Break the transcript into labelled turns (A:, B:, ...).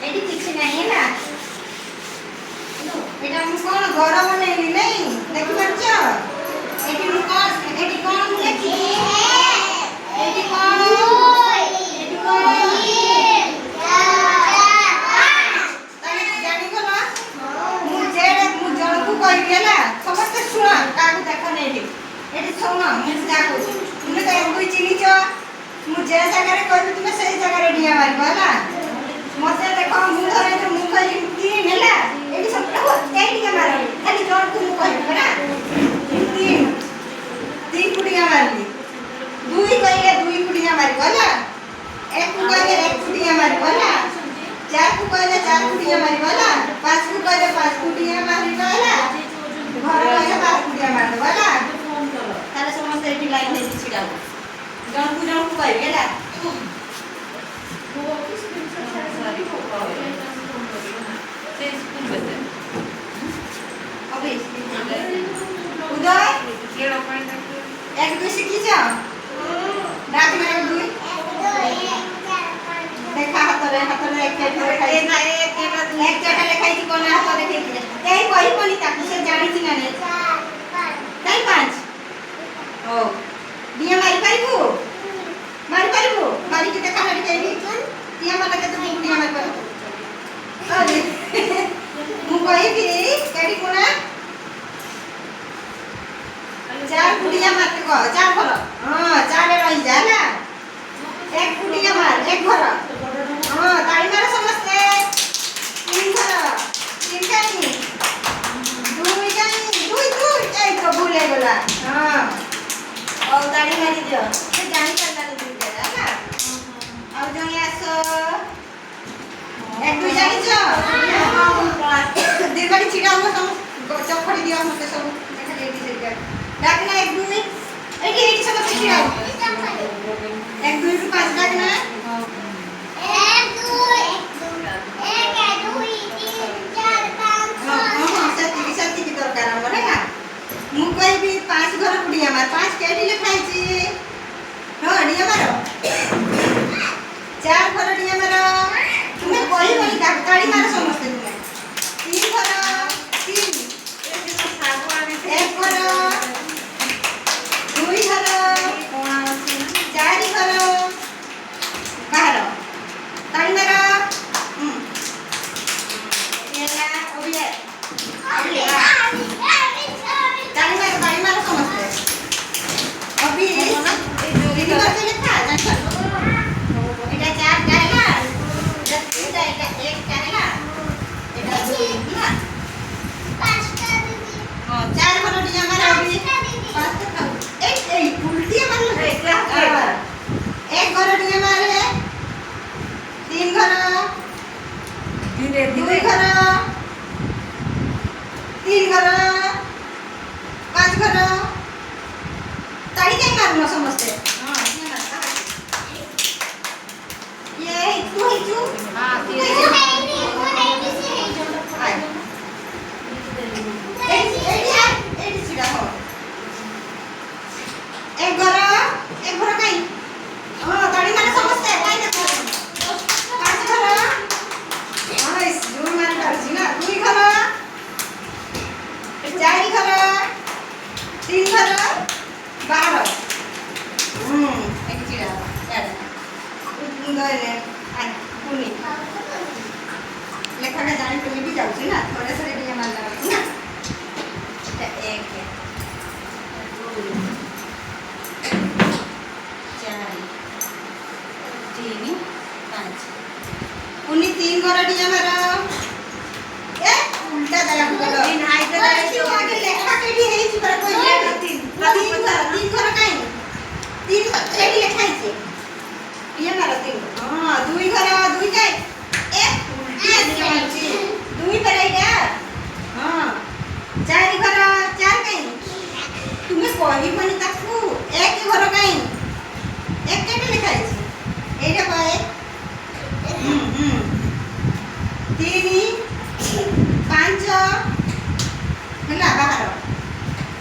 A: eighty किसी नहीं है ना एटा हम कौन घर बनेली नहीं देख पाछो एटी हम कौन लेखी एटी कौन तने जानी को ना मुझे जण को कहि गेला समस्त सुना काकू देखो नेठी एटी सुनो मैं जाको तुमने तो एक कोई चिनी छ मुझे जगह रे कहबी तुमने सही जगह रे डिया मारबो होला मते देखो मु धरे तो मु कहि तीन हैला एटी सब एटी के मारो खाली जोर को मु कहि ना तीन कुड़िया मारली दुई कहिले दुई कुड़िया मारबो होला एक को कहिले एक कुड़िया मारबो होला चार को कहिले चार कुड़िया मारबो होला पांच को कहिले पांच कुड़िया मारबो होला घर कहिले पांच कुड़िया मारबो होला ताले समस्त एटी लाइन दे छिडाबो जण को कहि गेला उदय एक दुई शिखिछ डाक में दुई देखा हातरे एक खाई ना एक जटा लेखाई छी कोना हाथ देखै छी एई कहि कोनी ताकू से जानि छी ना ने काई पांच ओ दिया मारी पारिबो मारी के देखा लड़ी केनी दिया मार के तुम दिया मार पर अरे मु कहि कि केडी कोना चार कुड़िया मारते को चार भर हां चार रही जा ना एक कुड़िया मार एक भर हां ताली मार समझते तीन भर तीन काई दुई एक तो भूले गला हां और ताली मारी दियो से जानी करता दुई जा ना और जने आसो एक दुई जानी छ दीर्घड़ी छिड़ा हम सब चौखड़ी दियो मते सब देखा एडी से डाकना एक दुई एटी सब छिड़ा एक दुई से पांच डाकना एक दुई तीन चार पांच हां सती की दरकार हमरे ना मु कहि भी पांच घर कुड़िया मार पांच केडी लिखाई छी हां डिया मारो चार घर डिया मारो तुमे कहि बोली ताड़ी मारो समस्त तुमे तीन घर तीन एक घर दुई घर चार घर बाहर ताड़ी मारो येला ओबिया ताड़ी मारो समस्त अभी दीदी बात लिखा एटा चार काहेला एटा एक काहेला एटा दुई ना पांचटा दीदी हां चार घर डिया मारो अभी पांच खाओ एक उल्टी मार एक घर डिया मारे तीन घर दुई घर तीन घर पांच घर ताड़ी के मारनो समझते हां ये तू हां एक घर काई हां ताड़ी मारे समझते काई देखो पांच घर हां इस जोर मार करछि ना दुई घर चार घर तीन घर बाहर एक चिड़ा यार गले आ पुनी लेखा का जानी तुम भी जाऊ छी ना थोड़े थोड़े दिया मान लगा ना एक चार तीन पांच पुनी तीन घर दिया मारो